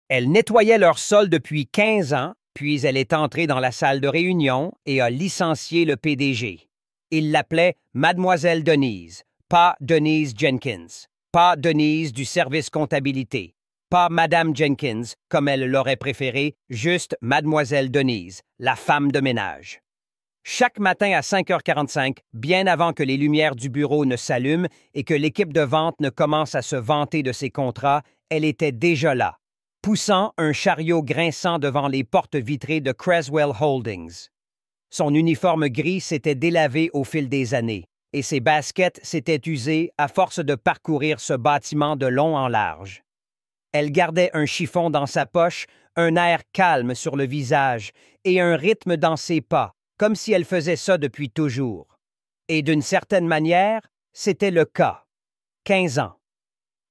Elle nettoyait leur sol depuis 15 ans, puis elle est entrée dans la salle de réunion et a licencié le PDG. Il l'appelait Mademoiselle Denise, pas Denise Jenkins, pas Denise du service comptabilité, pas Madame Jenkins, comme elle l'aurait préféré, juste Mademoiselle Denise, la femme de ménage. Chaque matin à 5h45, bien avant que les lumières du bureau ne s'allument et que l'équipe de vente ne commence à se vanter de ses contrats, elle était déjà là, poussant un chariot grinçant devant les portes vitrées de Creswell Holdings. Son uniforme gris s'était délavé au fil des années, et ses baskets s'étaient usées à force de parcourir ce bâtiment de long en large. Elle gardait un chiffon dans sa poche, un air calme sur le visage et un rythme dans ses pas, comme si elle faisait ça depuis toujours. Et d'une certaine manière, c'était le cas. 15 ans.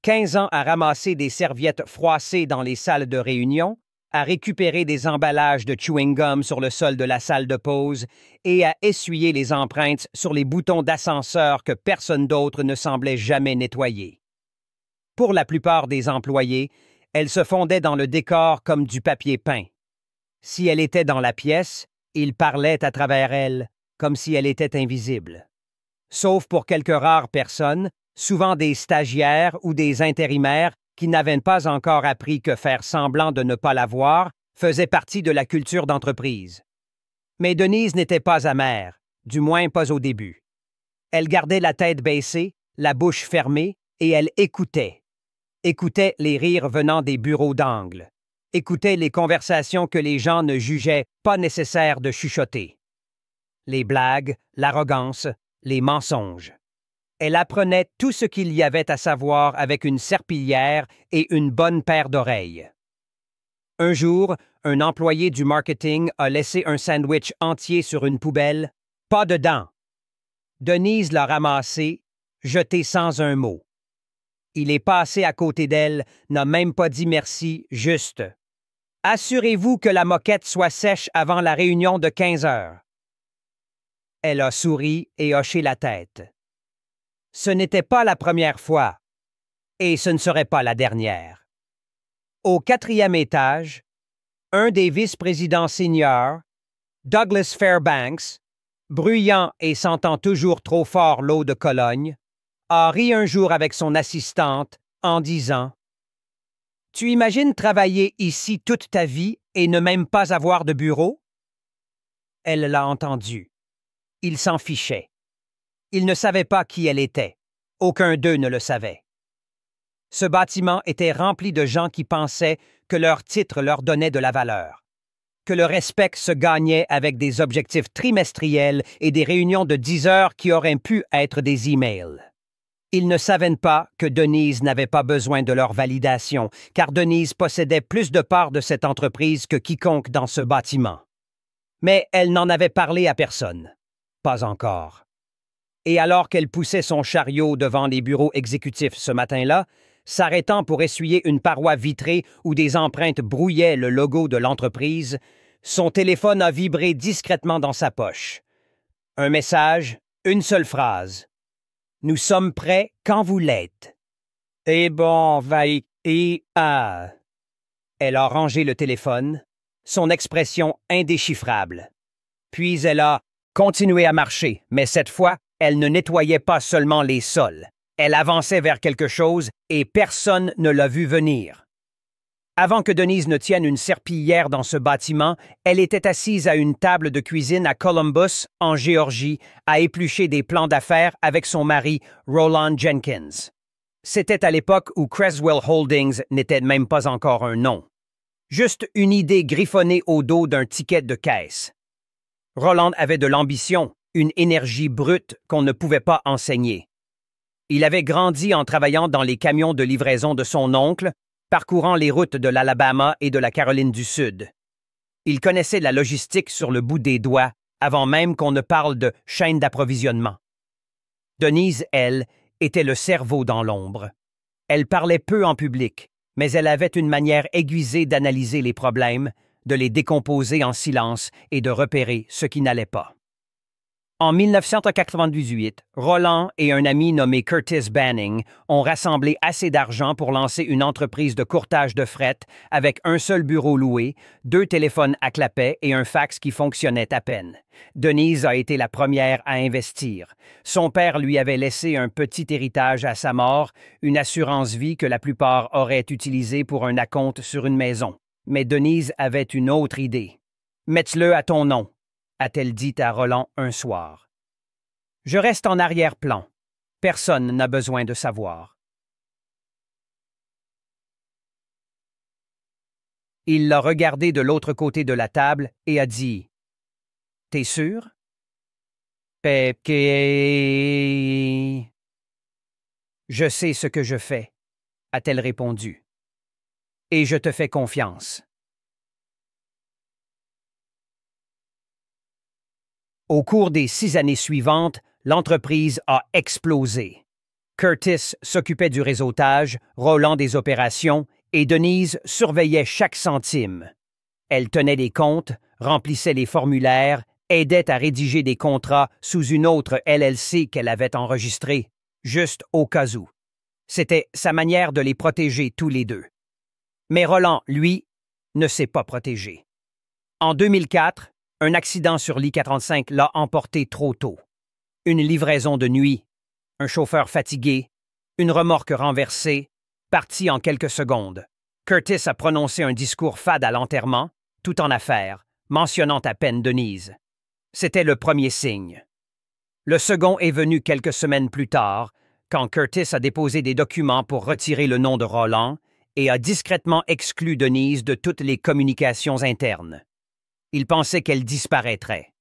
15 ans à ramasser des serviettes froissées dans les salles de réunion, à récupérer des emballages de chewing-gum sur le sol de la salle de pause et à essuyer les empreintes sur les boutons d'ascenseur que personne d'autre ne semblait jamais nettoyer. Pour la plupart des employés, elle se fondait dans le décor comme du papier peint. Si elle était dans la pièce, il parlait à travers elle, comme si elle était invisible. Sauf pour quelques rares personnes, souvent des stagiaires ou des intérimaires qui n'avaient pas encore appris que faire semblant de ne pas la voir faisait partie de la culture d'entreprise. Mais Denise n'était pas amère, du moins pas au début. Elle gardait la tête baissée, la bouche fermée, et elle écoutait. Écoutait les rires venant des bureaux d'angle. Écoutait les conversations que les gens ne jugeaient pas nécessaire de chuchoter. Les blagues, l'arrogance, les mensonges. Elle apprenait tout ce qu'il y avait à savoir avec une serpillière et une bonne paire d'oreilles. Un jour, un employé du marketing a laissé un sandwich entier sur une poubelle, pas dedans. Denise l'a ramassé, jeté sans un mot. Il est passé à côté d'elle, n'a même pas dit merci, juste « Assurez-vous que la moquette soit sèche avant la réunion de 15 heures. » Elle a souri et hoché la tête. Ce n'était pas la première fois, et ce ne serait pas la dernière. Au 4e étage, un des vice-présidents seniors, Douglas Fairbanks, bruyant et sentant toujours trop fort l'eau de Cologne, a ri un jour avec son assistante en disant « Tu imagines travailler ici toute ta vie et ne même pas avoir de bureau? » Elle l'a entendu. Il s'en fichait. Il ne savait pas qui elle était. Aucun d'eux ne le savait. Ce bâtiment était rempli de gens qui pensaient que leur titre leur donnait de la valeur, que le respect se gagnait avec des objectifs trimestriels et des réunions de 10 heures qui auraient pu être des emails. Ils ne savaient pas que Denise n'avait pas besoin de leur validation, car Denise possédait plus de parts de cette entreprise que quiconque dans ce bâtiment. Mais elle n'en avait parlé à personne. Pas encore. Et alors qu'elle poussait son chariot devant les bureaux exécutifs ce matin-là, s'arrêtant pour essuyer une paroi vitrée où des empreintes brouillaient le logo de l'entreprise, son téléphone a vibré discrètement dans sa poche. Un message, une seule phrase. « Nous sommes prêts quand vous l'êtes. » Et bon, Elle a rangé le téléphone, son expression indéchiffrable. Puis elle a continué à marcher, mais cette fois, elle ne nettoyait pas seulement les sols. Elle avançait vers quelque chose et personne ne l'a vu venir. Avant que Denise ne tienne une serpillière dans ce bâtiment, elle était assise à une table de cuisine à Columbus, en Géorgie, à éplucher des plans d'affaires avec son mari, Roland Jenkins. C'était à l'époque où Creswell Holdings n'était même pas encore un nom. Juste une idée griffonnée au dos d'un ticket de caisse. Roland avait de l'ambition, une énergie brute qu'on ne pouvait pas enseigner. Il avait grandi en travaillant dans les camions de livraison de son oncle, parcourant les routes de l'Alabama et de la Caroline du Sud. Il connaissait la logistique sur le bout des doigts, avant même qu'on ne parle de chaîne d'approvisionnement. Denise, elle, était le cerveau dans l'ombre. Elle parlait peu en public, mais elle avait une manière aiguisée d'analyser les problèmes, de les décomposer en silence et de repérer ce qui n'allait pas. En 1998, Roland et un ami nommé Curtis Banning ont rassemblé assez d'argent pour lancer une entreprise de courtage de fret avec un seul bureau loué, 2 téléphones à clapet et un fax qui fonctionnait à peine. Denise a été la première à investir. Son père lui avait laissé un petit héritage à sa mort, une assurance vie que la plupart auraient utilisée pour un acompte sur une maison. Mais Denise avait une autre idée. « Mets-le à ton nom », a-t-elle dit à Roland un soir. « Je reste en arrière-plan. Personne n'a besoin de savoir. » Il l'a regardé de l'autre côté de la table et a dit « T'es sûr? »« Je sais ce que je fais, » a-t-elle répondu. « Et je te fais confiance. » Au cours des 6 années suivantes, l'entreprise a explosé. Curtis s'occupait du réseautage, Roland des opérations et Denise surveillait chaque centime. Elle tenait des comptes, remplissait les formulaires, aidait à rédiger des contrats sous une autre LLC qu'elle avait enregistrée, juste au cas où. C'était sa manière de les protéger tous les deux. Mais Roland, lui, ne s'est pas protégé. En 2004, un accident sur l'I-45 l'a emporté trop tôt. Une livraison de nuit, un chauffeur fatigué, une remorque renversée, parti en quelques secondes. Curtis a prononcé un discours fade à l'enterrement, tout en affaires, mentionnant à peine Denise. C'était le premier signe. Le second est venu quelques semaines plus tard, quand Curtis a déposé des documents pour retirer le nom de Roland et a discrètement exclu Denise de toutes les communications internes. Il pensait qu'elle disparaîtrait.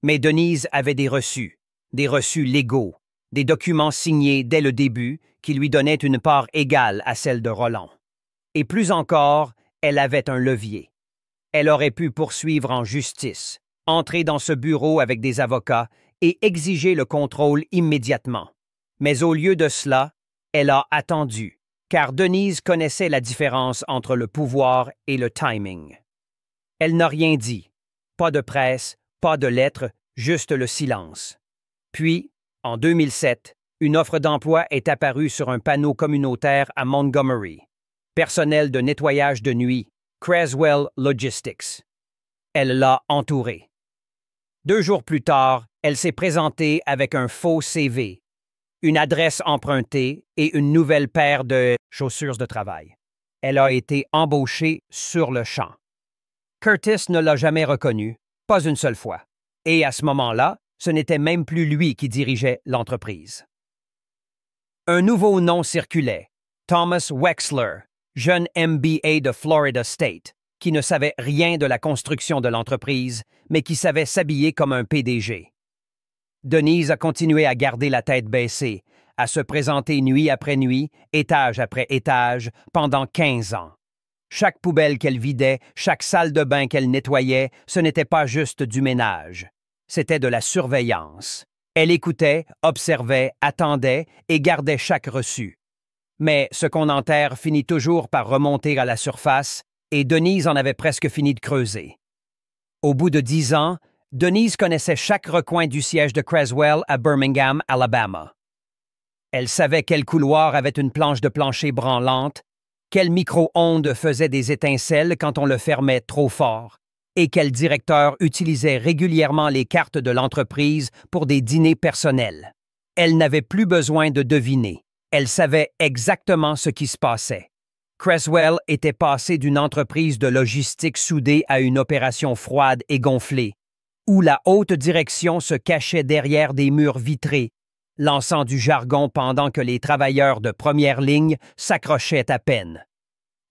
Mais Denise avait des reçus légaux, des documents signés dès le début qui lui donnaient une part égale à celle de Roland. Et plus encore, elle avait un levier. Elle aurait pu poursuivre en justice, entrer dans ce bureau avec des avocats et exiger le contrôle immédiatement. Mais au lieu de cela, elle a attendu, car Denise connaissait la différence entre le pouvoir et le timing. Elle n'a rien dit. Pas de presse, pas de lettres, juste le silence. Puis, en 2007, une offre d'emploi est apparue sur un panneau communautaire à Montgomery. Personnel de nettoyage de nuit, Creswell Logistics. Elle l'a entouré. 2 jours plus tard, elle s'est présentée avec un faux CV, une adresse empruntée et une nouvelle paire de chaussures de travail. Elle a été embauchée sur le champ. Curtis ne l'a jamais reconnue, pas une seule fois. Et à ce moment-là, ce n'était même plus lui qui dirigeait l'entreprise. Un nouveau nom circulait, Thomas Wexler, jeune MBA de Florida State, qui ne savait rien de la construction de l'entreprise, mais qui savait s'habiller comme un PDG. Denise a continué à garder la tête baissée, à se présenter nuit après nuit, étage après étage, pendant 15 ans. Chaque poubelle qu'elle vidait, chaque salle de bain qu'elle nettoyait, ce n'était pas juste du ménage. C'était de la surveillance. Elle écoutait, observait, attendait et gardait chaque reçu. Mais ce qu'on enterre finit toujours par remonter à la surface, et Denise en avait presque fini de creuser. Au bout de 10 ans, Denise connaissait chaque recoin du siège de Creswell à Birmingham, Alabama. Elle savait quel couloir avait une planche de plancher branlante, quel micro-ondes faisait des étincelles quand on le fermait trop fort, et quel directeur utilisait régulièrement les cartes de l'entreprise pour des dîners personnels. Elle n'avait plus besoin de deviner. Elle savait exactement ce qui se passait. Creswell était passé d'une entreprise de logistique soudée à une opération froide et gonflée, où la haute direction se cachait derrière des murs vitrés, lançant du jargon pendant que les travailleurs de première ligne s'accrochaient à peine.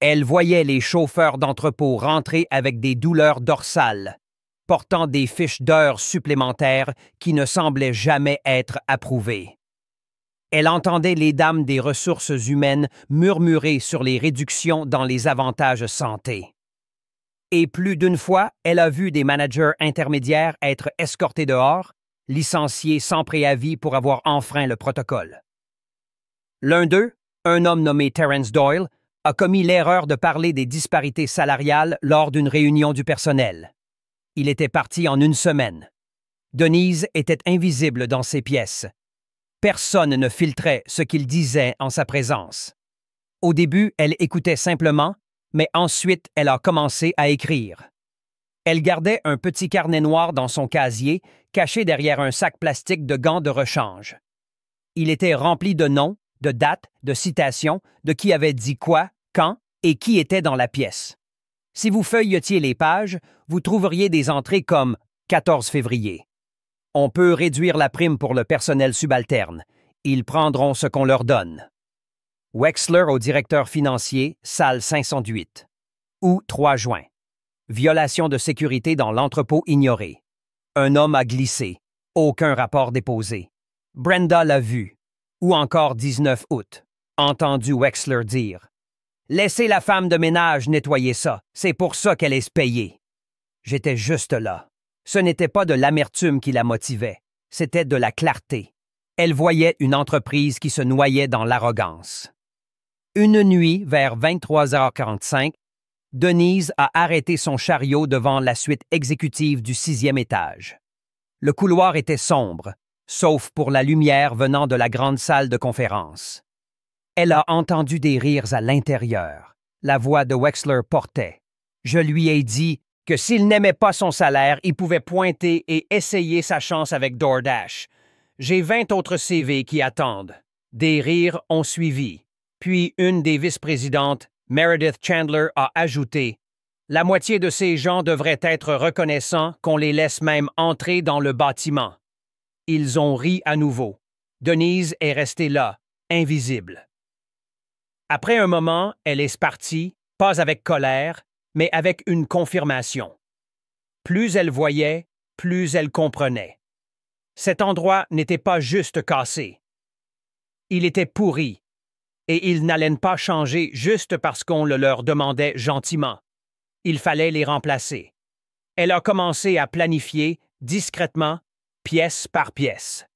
Elle voyait les chauffeurs d'entrepôt rentrer avec des douleurs dorsales, portant des fiches d'heures supplémentaires qui ne semblaient jamais être approuvées. Elle entendait les dames des ressources humaines murmurer sur les réductions dans les avantages santé. Et plus d'une fois, elle a vu des managers intermédiaires être escortés dehors, licenciés sans préavis pour avoir enfreint le protocole. L'un d'eux, un homme nommé Terence Doyle, a commis l'erreur de parler des disparités salariales lors d'une réunion du personnel. Il était parti en une semaine. Denise était invisible dans ses pièces. Personne ne filtrait ce qu'il disait en sa présence. Au début, elle écoutait simplement, mais ensuite, elle a commencé à écrire. Elle gardait un petit carnet noir dans son casier, caché derrière un sac plastique de gants de rechange. Il était rempli de noms, de dates, de citations, de qui avait dit quoi, quand et qui était dans la pièce. Si vous feuilletiez les pages, vous trouveriez des entrées comme 14 février. On peut réduire la prime pour le personnel subalterne. Ils prendront ce qu'on leur donne. Wexler au directeur financier, salle 508. Ou 3 juin. Violation de sécurité dans l'entrepôt ignoré. Un homme a glissé. Aucun rapport déposé. Brenda l'a vu. Ou encore 19 août. Entendu Wexler dire. Laissez la femme de ménage nettoyer ça. C'est pour ça qu'elle est payée. J'étais juste là. Ce n'était pas de l'amertume qui la motivait. C'était de la clarté. Elle voyait une entreprise qui se noyait dans l'arrogance. Une nuit, vers 23h45, Denise a arrêté son chariot devant la suite exécutive du 6e étage. Le couloir était sombre, sauf pour la lumière venant de la grande salle de conférence. Elle a entendu des rires à l'intérieur. La voix de Wexler portait. Je lui ai dit que s'il n'aimait pas son salaire, il pouvait pointer et essayer sa chance avec DoorDash. J'ai 20 autres CV qui attendent. Des rires ont suivi. Puis une des vice-présidentes, Meredith Chandler, a ajouté « La moitié de ces gens devraient être reconnaissants qu'on les laisse même entrer dans le bâtiment. » Ils ont ri à nouveau. Denise est restée là, invisible. Après un moment, elle est partie, pas avec colère, mais avec une confirmation. Plus elle voyait, plus elle comprenait. Cet endroit n'était pas juste cassé. Il était pourri. Et ils n'allaient pas changer juste parce qu'on le leur demandait gentiment. Il fallait les remplacer. Elle a commencé à planifier, discrètement, pièce par pièce.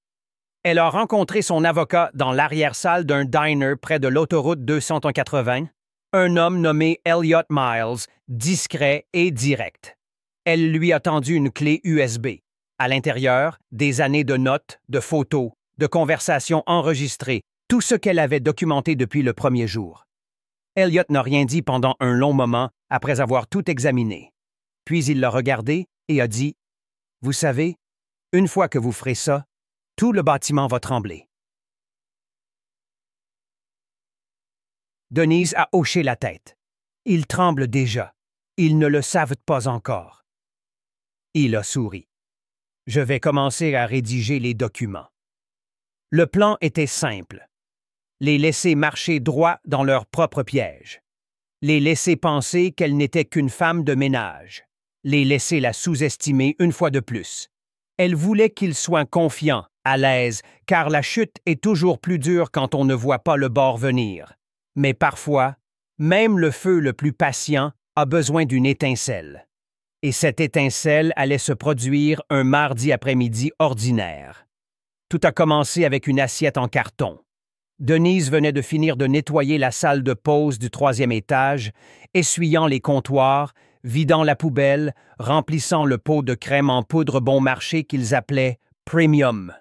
Elle a rencontré son avocat dans l'arrière-salle d'un diner près de l'autoroute 280, un homme nommé Elliot Miles, discret et direct. Elle lui a tendu une clé USB. À l'intérieur, des années de notes, de photos, de conversations enregistrées, tout ce qu'elle avait documenté depuis le premier jour. Elliot n'a rien dit pendant un long moment après avoir tout examiné. Puis il l'a regardé et a dit « Vous savez, une fois que vous ferez ça, tout le bâtiment va trembler. » Denise a hoché la tête. Ils tremblent déjà. Ils ne le savent pas encore. Il a souri. « Je vais commencer à rédiger les documents. » Le plan était simple. Les laisser marcher droit dans leur propre piège. Les laisser penser qu'elle n'était qu'une femme de ménage. Les laisser la sous-estimer une fois de plus. Elle voulait qu'ils soient confiants, à l'aise, car la chute est toujours plus dure quand on ne voit pas le bord venir. Mais parfois, même le feu le plus patient a besoin d'une étincelle. Et cette étincelle allait se produire un mardi après-midi ordinaire. Tout a commencé avec une assiette en carton. Denise venait de finir de nettoyer la salle de pause du 3e étage, essuyant les comptoirs, vidant la poubelle, remplissant le pot de crème en poudre bon marché qu'ils appelaient « premium ».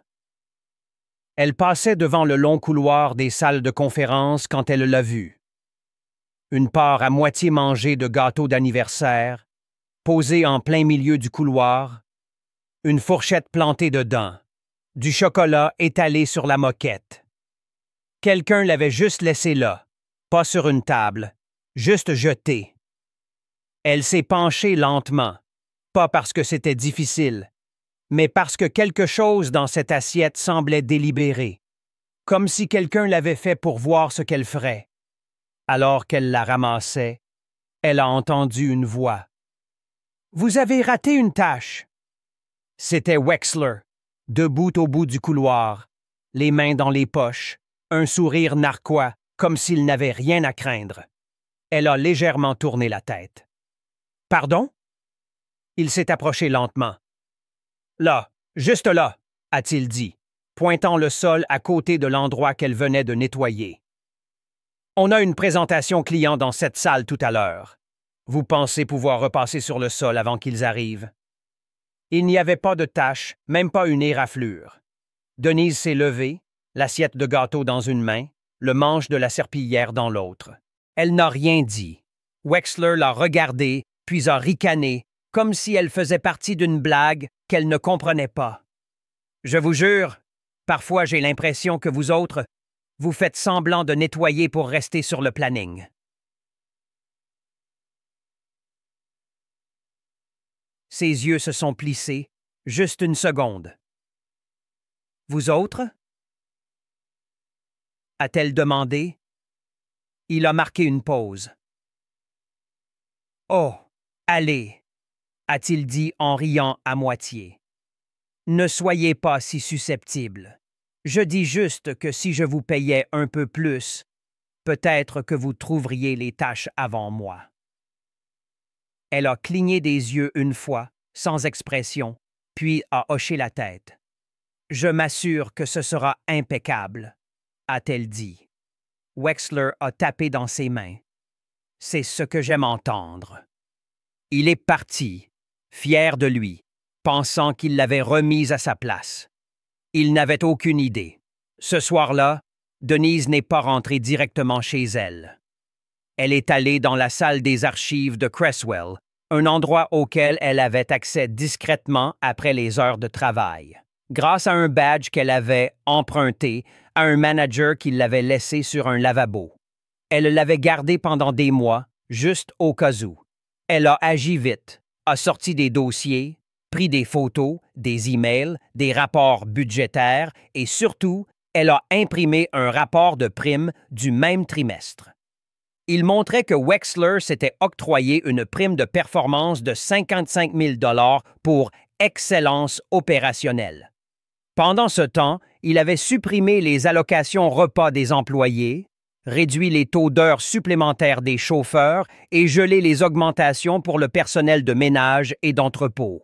Elle passait devant le long couloir des salles de conférence quand elle l'a vue. Une part à moitié mangée de gâteau d'anniversaire, posée en plein milieu du couloir, une fourchette plantée dedans, du chocolat étalé sur la moquette. Quelqu'un l'avait juste laissé là, pas sur une table, juste jeté. Elle s'est penchée lentement, pas parce que c'était difficile, mais parce que quelque chose dans cette assiette semblait délibéré, comme si quelqu'un l'avait fait pour voir ce qu'elle ferait. Alors qu'elle la ramassait, elle a entendu une voix. « Vous avez raté une tâche. » C'était Wexler, debout au bout du couloir, les mains dans les poches, un sourire narquois, comme s'il n'avait rien à craindre. Elle a légèrement tourné la tête. « Pardon? » Il s'est approché lentement. « Là, juste là, » a-t-il dit, pointant le sol à côté de l'endroit qu'elle venait de nettoyer. « On a une présentation client dans cette salle tout à l'heure. Vous pensez pouvoir repasser sur le sol avant qu'ils arrivent? » Il n'y avait pas de tache, même pas une éraflure. Denise s'est levée, l'assiette de gâteau dans une main, le manche de la serpillière dans l'autre. Elle n'a rien dit. Wexler l'a regardée, puis a ricané, comme si elle faisait partie d'une blague qu'elle ne comprenait pas. Je vous jure, parfois j'ai l'impression que vous autres, vous faites semblant de nettoyer pour rester sur le planning. Ses yeux se sont plissés, juste une seconde. Vous autres? A-t-elle demandé? Il a marqué une pause. Oh, allez, a-t-il dit en riant à moitié. Ne soyez pas si susceptible. Je dis juste que si je vous payais un peu plus, peut-être que vous trouveriez les tâches avant moi. Elle a cligné des yeux une fois, sans expression, puis a hoché la tête. Je m'assure que ce sera impeccable, a-t-elle dit. Wexler a tapé dans ses mains. C'est ce que j'aime entendre. Il est parti, fier de lui, pensant qu'il l'avait remise à sa place. Il n'avait aucune idée. Ce soir-là, Denise n'est pas rentrée directement chez elle. Elle est allée dans la salle des archives de Cresswell, un endroit auquel elle avait accès discrètement après les heures de travail, grâce à un badge qu'elle avait emprunté à un manager qui l'avait laissé sur un lavabo. Elle l'avait gardé pendant des mois, juste au cas où. Elle a agi vite, a sorti des dossiers, pris des photos, des emails, des rapports budgétaires et surtout, elle a imprimé un rapport de prime du même trimestre. Il montrait que Wexler s'était octroyé une prime de performance de 55 000 $ pour excellence opérationnelle. Pendant ce temps, il avait supprimé les allocations repas des employés, réduit les taux d'heures supplémentaires des chauffeurs et gelé les augmentations pour le personnel de ménage et d'entrepôt.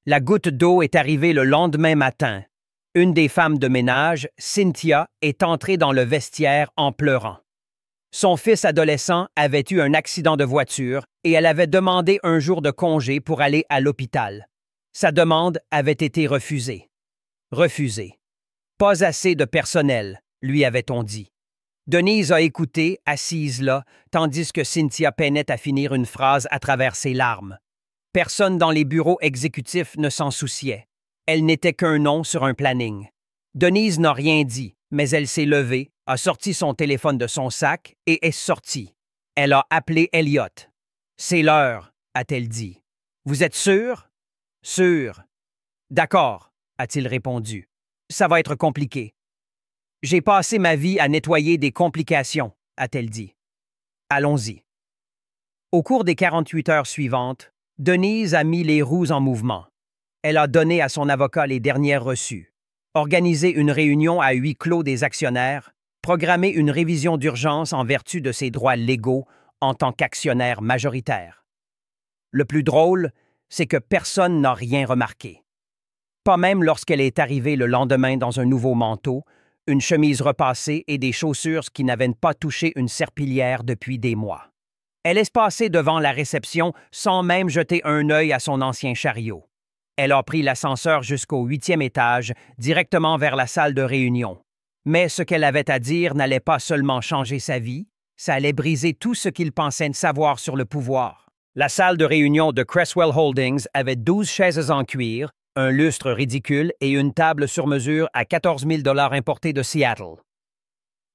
La goutte d'eau est arrivée le lendemain matin. Une des femmes de ménage, Cynthia, est entrée dans le vestiaire en pleurant. Son fils adolescent avait eu un accident de voiture et elle avait demandé un jour de congé pour aller à l'hôpital. Sa demande avait été refusée. Refusée. Pas assez de personnel, lui avait-on dit. Denise a écouté, assise là, tandis que Cynthia peinait à finir une phrase à travers ses larmes. Personne dans les bureaux exécutifs ne s'en souciait. Elle n'était qu'un nom sur un planning. Denise n'a rien dit, mais elle s'est levée, a sorti son téléphone de son sac et est sortie. Elle a appelé Elliot. « C'est l'heure, a-t-elle dit. « Vous êtes sûr? »« Sûr. »« D'accord, a-t-il répondu. « Ça va être compliqué. »« J'ai passé ma vie à nettoyer des complications, a-t-elle dit. « Allons-y. » Au cours des 48 heures suivantes, Denise a mis les roues en mouvement. Elle a donné à son avocat les dernières reçues, organisé une réunion à huis clos des actionnaires, programmé une révision d'urgence en vertu de ses droits légaux en tant qu'actionnaire majoritaire. Le plus drôle, c'est que personne n'a rien remarqué. Pas même lorsqu'elle est arrivée le lendemain dans un nouveau manteau, une chemise repassée et des chaussures qui n'avaient pas touché une serpillière depuis des mois. Elle est passée devant la réception sans même jeter un œil à son ancien chariot. Elle a pris l'ascenseur jusqu'au 8e étage, directement vers la salle de réunion. Mais ce qu'elle avait à dire n'allait pas seulement changer sa vie, ça allait briser tout ce qu'il pensait savoir sur le pouvoir. La salle de réunion de Cresswell Holdings avait 12 chaises en cuir, un lustre ridicule et une table sur mesure à 14 000 $ importée de Seattle.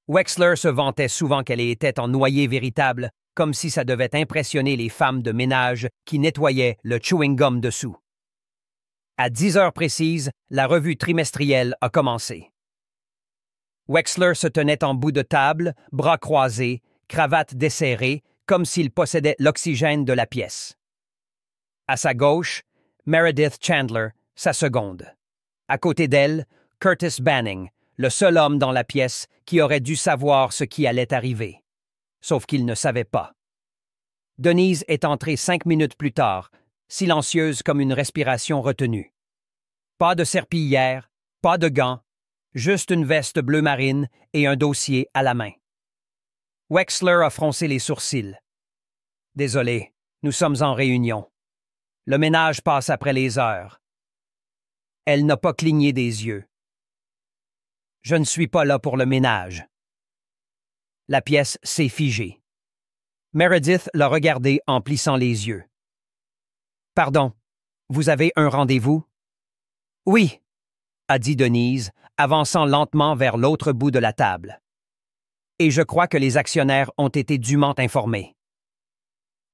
Wexler se vantait souvent qu'elle était en noyer véritable, comme si ça devait impressionner les femmes de ménage qui nettoyaient le chewing-gum dessous. À 10 heures précises, la revue trimestrielle a commencé. Wexler se tenait en bout de table, bras croisés, cravate desserrée, comme s'il possédait l'oxygène de la pièce. À sa gauche, Meredith Chandler, sa seconde. À côté d'elle, Curtis Banning, le seul homme dans la pièce qui aurait dû savoir ce qui allait arriver. Sauf qu'il ne savait pas. Denise est entrée 5 minutes plus tard, silencieuse comme une respiration retenue. Pas de serpillière, pas de gants, juste une veste bleu marine et un dossier à la main. Wexler a froncé les sourcils. « Désolé, nous sommes en réunion. » Le ménage passe après les heures. Elle n'a pas cligné des yeux. Je ne suis pas là pour le ménage. La pièce s'est figée. Meredith l'a regardé en plissant les yeux. Pardon, vous avez un rendez-vous? Oui, a dit Denise, avançant lentement vers l'autre bout de la table. Et je crois que les actionnaires ont été dûment informés.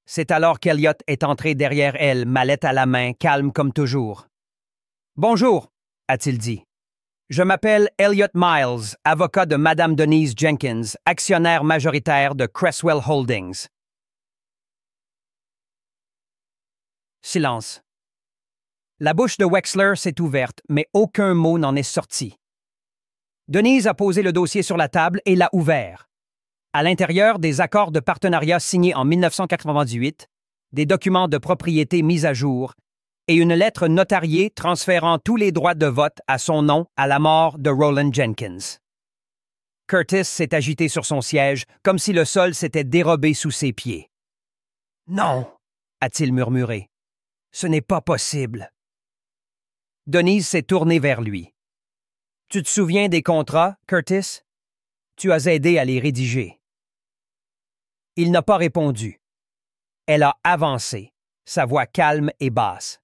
C'est alors qu'Elliot est entré derrière elle, mallette à la main, calme comme toujours. Bonjour, a-t-il dit. Je m'appelle Elliot Miles, avocat de Madame Denise Jenkins, actionnaire majoritaire de Cresswell Holdings. Silence. La bouche de Wexler s'est ouverte, mais aucun mot n'en est sorti. Denise a posé le dossier sur la table et l'a ouvert. À l'intérieur, des accords de partenariat signés en 1998, des documents de propriété mis à jour et une lettre notariée transférant tous les droits de vote à son nom à la mort de Roland Jenkins. Curtis s'est agité sur son siège comme si le sol s'était dérobé sous ses pieds. « Non, » a-t-il murmuré. « Ce n'est pas possible. » Denise s'est tournée vers lui. « Tu te souviens des contrats, Curtis? Tu as aidé à les rédiger. » Il n'a pas répondu. Elle a avancé, sa voix calme et basse.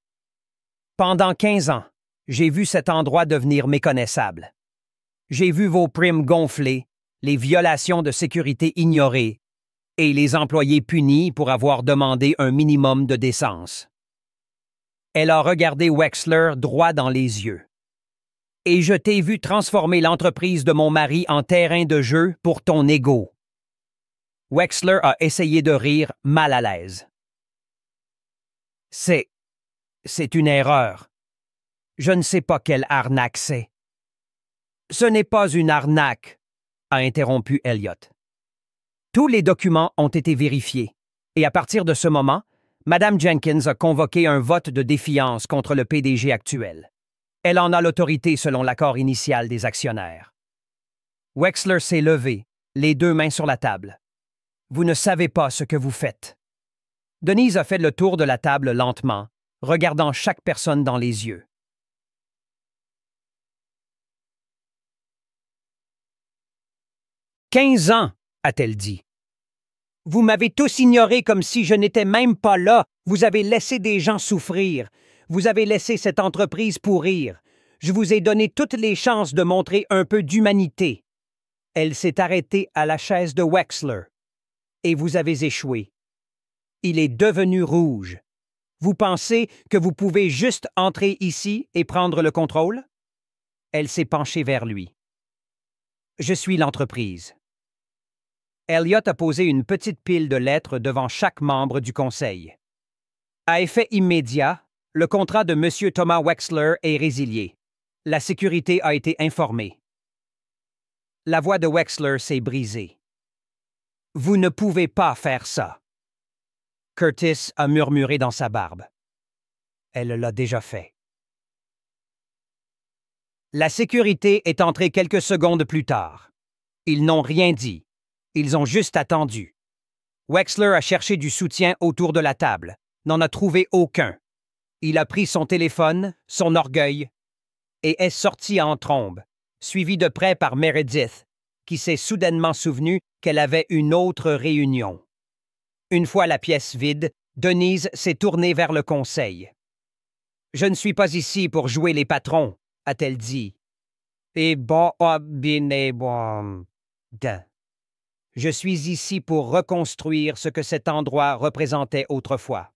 Pendant 15 ans, j'ai vu cet endroit devenir méconnaissable. J'ai vu vos primes gonfler, les violations de sécurité ignorées et les employés punis pour avoir demandé un minimum de décence. Elle a regardé Wexler droit dans les yeux. Et je t'ai vu transformer l'entreprise de mon mari en terrain de jeu pour ton ego. Wexler a essayé de rire mal à l'aise. C'est une erreur. Je ne sais pas quelle arnaque c'est. Ce n'est pas une arnaque, a interrompu Elliot. Tous les documents ont été vérifiés, et à partir de ce moment, Mme Jenkins a convoqué un vote de défiance contre le PDG actuel. Elle en a l'autorité selon l'accord initial des actionnaires. Wexler s'est levé, les deux mains sur la table. Vous ne savez pas ce que vous faites. Denise a fait le tour de la table lentement, regardant chaque personne dans les yeux. 15 ans, a-t-elle dit. Vous m'avez tous ignoré comme si je n'étais même pas là. Vous avez laissé des gens souffrir. Vous avez laissé cette entreprise pourrir. Je vous ai donné toutes les chances de montrer un peu d'humanité. Elle s'est arrêtée à la chaise de Wexler. Et vous avez échoué. Il est devenu rouge. Vous pensez que vous pouvez juste entrer ici et prendre le contrôle? Elle s'est penchée vers lui. Je suis l'entreprise. Elliot a posé une petite pile de lettres devant chaque membre du conseil. À effet immédiat, le contrat de M. Thomas Wexler est résilié. La sécurité a été informée. La voix de Wexler s'est brisée. Vous ne pouvez pas faire ça. Curtis a murmuré dans sa barbe. Elle l'a déjà fait. La sécurité est entrée quelques secondes plus tard. Ils n'ont rien dit. Ils ont juste attendu. Wexler a cherché du soutien autour de la table, n'en a trouvé aucun. Il a pris son téléphone, son orgueil, et est sorti en trombe, suivi de près par Meredith, qui s'est soudainement souvenu qu'elle avait une autre réunion. Une fois la pièce vide, Denise s'est tournée vers le conseil. « Je ne suis pas ici pour jouer les patrons, » a-t-elle dit. « Je suis ici pour reconstruire ce que cet endroit représentait autrefois. »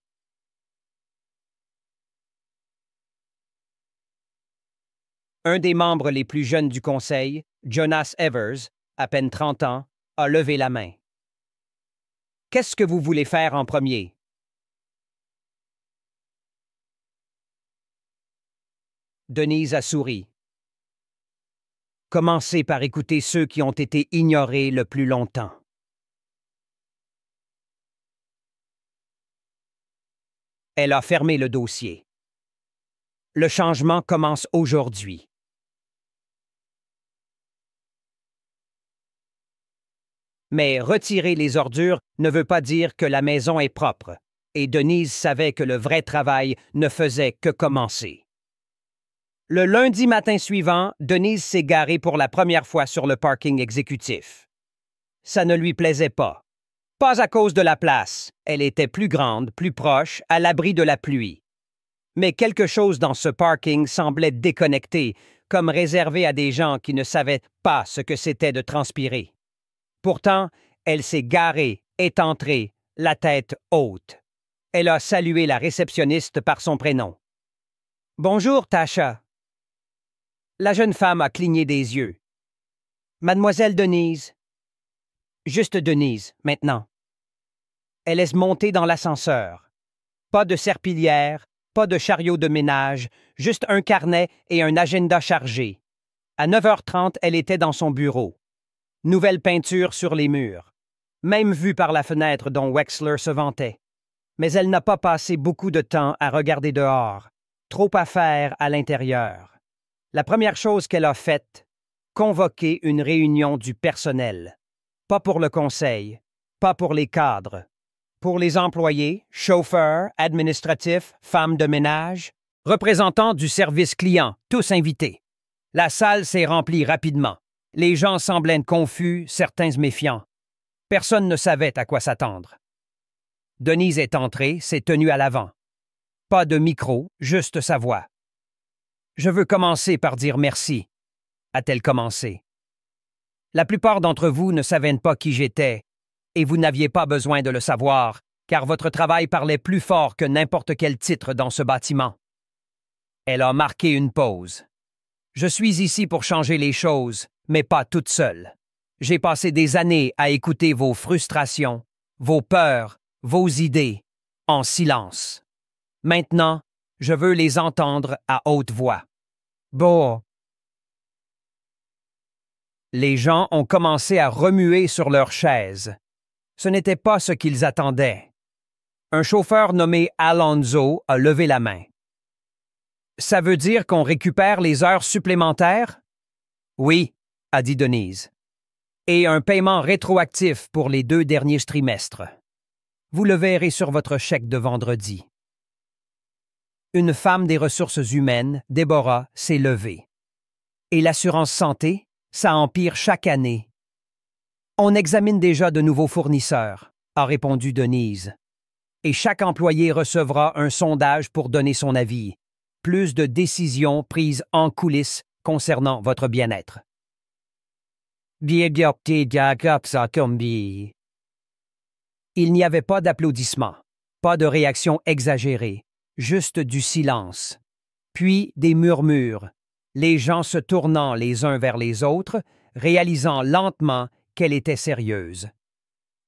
Un des membres les plus jeunes du conseil, Jonas Evers, à peine 30 ans, a levé la main. « Qu'est-ce que vous voulez faire en premier? » Denise a souri. « Commencez par écouter ceux qui ont été ignorés le plus longtemps. » Elle a fermé le dossier. Le changement commence aujourd'hui. Mais retirer les ordures ne veut pas dire que la maison est propre, et Denise savait que le vrai travail ne faisait que commencer. Le lundi matin suivant, Denise s'est garée pour la première fois sur le parking exécutif. Ça ne lui plaisait pas. Pas à cause de la place. Elle était plus grande, plus proche, à l'abri de la pluie. Mais quelque chose dans ce parking semblait déconnecté, comme réservé à des gens qui ne savaient pas ce que c'était de transpirer. Pourtant, elle s'est garée, est entrée, la tête haute. Elle a salué la réceptionniste par son prénom. « Bonjour, Tasha. » La jeune femme a cligné des yeux. « Mademoiselle Denise. »« Juste Denise, maintenant. » Elle est montée dans l'ascenseur. Pas de serpillière, pas de chariot de ménage, juste un carnet et un agenda chargé. À 9h30, elle était dans son bureau. Nouvelle peinture sur les murs. Même vue par la fenêtre dont Wexler se vantait. Mais elle n'a pas passé beaucoup de temps à regarder dehors. Trop à faire à l'intérieur. La première chose qu'elle a faite, convoquer une réunion du personnel. Pas pour le conseil, pas pour les cadres. Pour les employés, chauffeurs, administratifs, femmes de ménage, représentants du service client, tous invités. La salle s'est remplie rapidement. Les gens semblaient confus, certains méfiants. Personne ne savait à quoi s'attendre. Denise est entrée, s'est tenue à l'avant. Pas de micro, juste sa voix. « Je veux commencer par dire merci », a-t-elle commencé. La plupart d'entre vous ne savaient pas qui j'étais, et vous n'aviez pas besoin de le savoir, car votre travail parlait plus fort que n'importe quel titre dans ce bâtiment. Elle a marqué une pause. Je suis ici pour changer les choses, mais pas toute seule. J'ai passé des années à écouter vos frustrations, vos peurs, vos idées, en silence. Maintenant, je veux les entendre à haute voix. Bon. Les gens ont commencé à remuer sur leurs chaises. Ce n'était pas ce qu'ils attendaient. Un chauffeur nommé Alonzo a levé la main. « Ça veut dire qu'on récupère les heures supplémentaires? »« Oui, » a dit Denise. « Et un paiement rétroactif pour les 2 derniers trimestres. Vous le verrez sur votre chèque de vendredi. » Une femme des ressources humaines, Déborah, s'est levée. « Et l'assurance santé, ça empire chaque année. » « On examine déjà de nouveaux fournisseurs, » a répondu Denise. « Et chaque employé recevra un sondage pour donner son avis. Plus de décisions prises en coulisses concernant votre bien-être. » Il n'y avait pas d'applaudissements, pas de réactions exagérées, juste du silence. Puis des murmures, les gens se tournant les uns vers les autres, réalisant lentement qu'elle était sérieuse.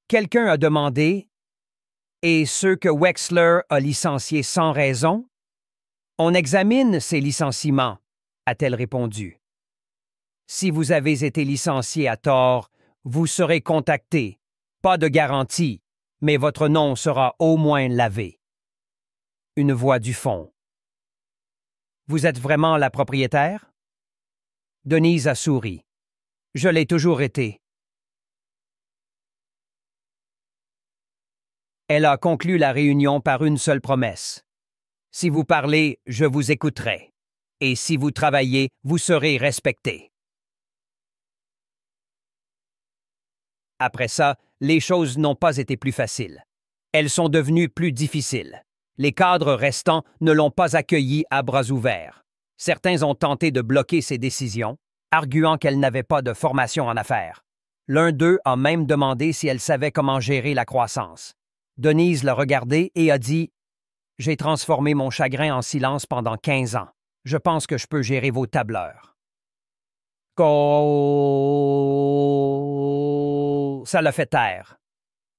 Quelqu'un a demandé « Et ceux que Wexler a licenciés sans raison? » « On examine ces licenciements, » a-t-elle répondu. « Si vous avez été licencié à tort, vous serez contacté. Pas de garantie, mais votre nom sera au moins lavé. » Une voix du fond. « Vous êtes vraiment la propriétaire? » Denise a souri. « Je l'ai toujours été. » Elle a conclu la réunion par une seule promesse. « Si vous parlez, je vous écouterai. Et si vous travaillez, vous serez respecté. » Après ça, les choses n'ont pas été plus faciles. Elles sont devenues plus difficiles. Les cadres restants ne l'ont pas accueillie à bras ouverts. Certains ont tenté de bloquer ses décisions, arguant qu'elle n'avait pas de formation en affaires. L'un d'eux a même demandé si elle savait comment gérer la croissance. Denise l'a regardé et a dit « J'ai transformé mon chagrin en silence pendant 15 ans. Je pense que je peux gérer vos tableurs. » Ça l'a fait taire.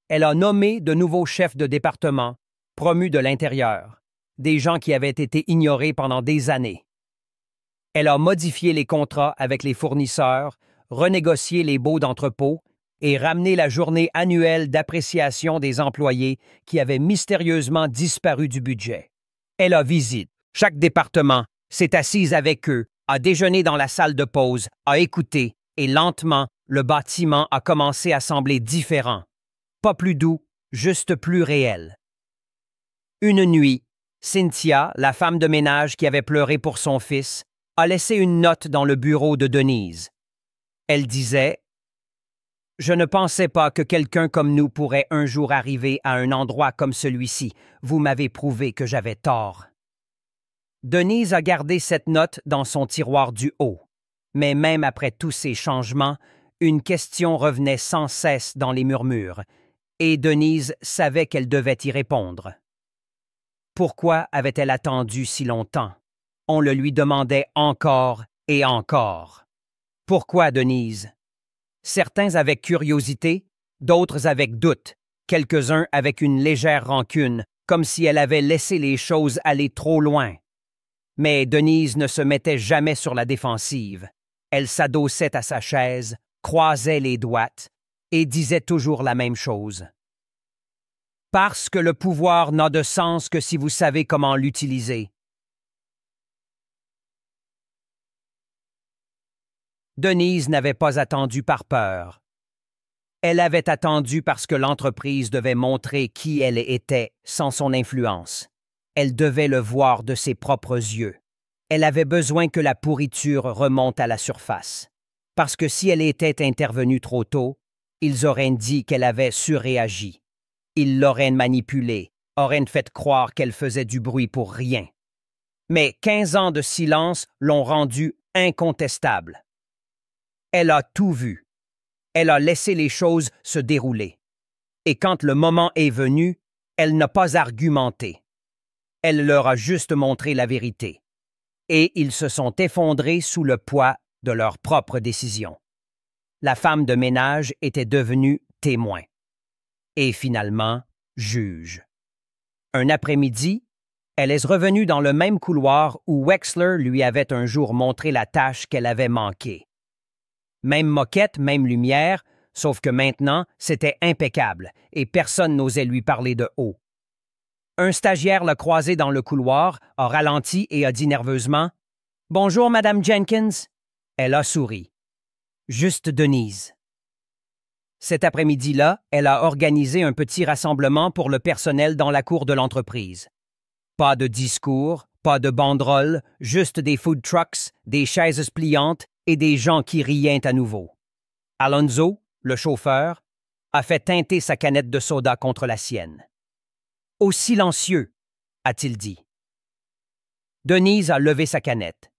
Elle a nommé de nouveaux chefs de département, promus de l'intérieur, des gens qui avaient été ignorés pendant des années. Elle a modifié les contrats avec les fournisseurs, renégocié les baux d'entrepôt et ramené la journée annuelle d'appréciation des employés qui avaient mystérieusement disparu du budget. Elle a visité chaque département, s'est assise avec eux, a déjeuné dans la salle de pause, a écouté, et lentement, le bâtiment a commencé à sembler différent. Pas plus doux, juste plus réel. Une nuit, Cynthia, la femme de ménage qui avait pleuré pour son fils, a laissé une note dans le bureau de Denise. Elle disait « Je ne pensais pas que quelqu'un comme nous pourrait un jour arriver à un endroit comme celui-ci. Vous m'avez prouvé que j'avais tort. » Denise a gardé cette note dans son tiroir du haut. Mais même après tous ces changements, une question revenait sans cesse dans les murmures, et Denise savait qu'elle devait y répondre. Pourquoi avait-elle attendu si longtemps? On le lui demandait encore et encore. Pourquoi, Denise? Certains avec curiosité, d'autres avec doute, quelques-uns avec une légère rancune, comme si elle avait laissé les choses aller trop loin. Mais Denise ne se mettait jamais sur la défensive. Elle s'adossait à sa chaise, croisait les doigts et disait toujours la même chose. Parce que le pouvoir n'a de sens que si vous savez comment l'utiliser. Denise n'avait pas attendu par peur. Elle avait attendu parce que l'entreprise devait montrer qui elle était sans son influence. Elle devait le voir de ses propres yeux. Elle avait besoin que la pourriture remonte à la surface. Parce que si elle était intervenue trop tôt, ils auraient dit qu'elle avait surréagi. Ils l'auraient manipulée, auraient fait croire qu'elle faisait du bruit pour rien. Mais 15 ans de silence l'ont rendue incontestable. Elle a tout vu. Elle a laissé les choses se dérouler. Et quand le moment est venu, elle n'a pas argumenté. Elle leur a juste montré la vérité. Et ils se sont effondrés sous le poids de leurs propres décisions. La femme de ménage était devenue témoin. Et finalement, juge. Un après-midi, elle est revenue dans le même couloir où Wexler lui avait un jour montré la tâche qu'elle avait manquée. Même moquette, même lumière, sauf que maintenant, c'était impeccable et personne n'osait lui parler de haut. Un stagiaire l'a croisée dans le couloir, a ralenti et a dit nerveusement « Bonjour, Madame Jenkins ». Elle a souri. Juste Denise. Cet après-midi-là, elle a organisé un petit rassemblement pour le personnel dans la cour de l'entreprise. Pas de discours, pas de banderoles, juste des food trucks, des chaises pliantes et des gens qui riaient à nouveau. Alonzo, le chauffeur, a fait teinter sa canette de soda contre la sienne. « Au silencieux », a-t-il dit. Denise a levé sa canette.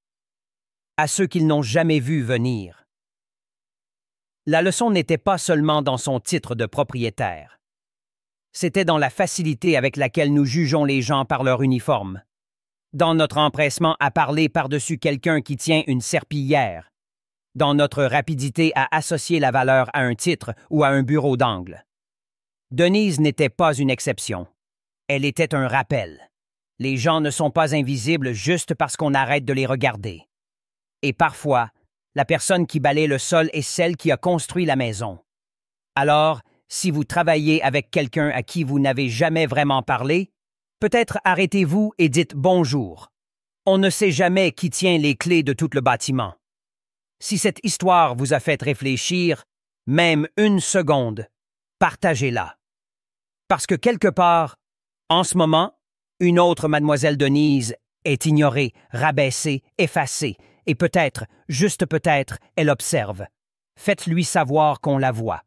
À ceux qu'ils n'ont jamais vu venir. La leçon n'était pas seulement dans son titre de propriétaire. C'était dans la facilité avec laquelle nous jugeons les gens par leur uniforme, dans notre empressement à parler par-dessus quelqu'un qui tient une serpillière, dans notre rapidité à associer la valeur à un titre ou à un bureau d'angle. Denise n'était pas une exception. Elle était un rappel. Les gens ne sont pas invisibles juste parce qu'on arrête de les regarder. Et parfois, la personne qui balaye le sol est celle qui a construit la maison. Alors, si vous travaillez avec quelqu'un à qui vous n'avez jamais vraiment parlé, peut-être arrêtez-vous et dites bonjour. On ne sait jamais qui tient les clés de tout le bâtiment. Si cette histoire vous a fait réfléchir, même une seconde, partagez-la. Parce que quelque part, en ce moment, une autre Mademoiselle Denise est ignorée, rabaissée, effacée, et peut-être, juste peut-être, elle observe. Faites-lui savoir qu'on la voit.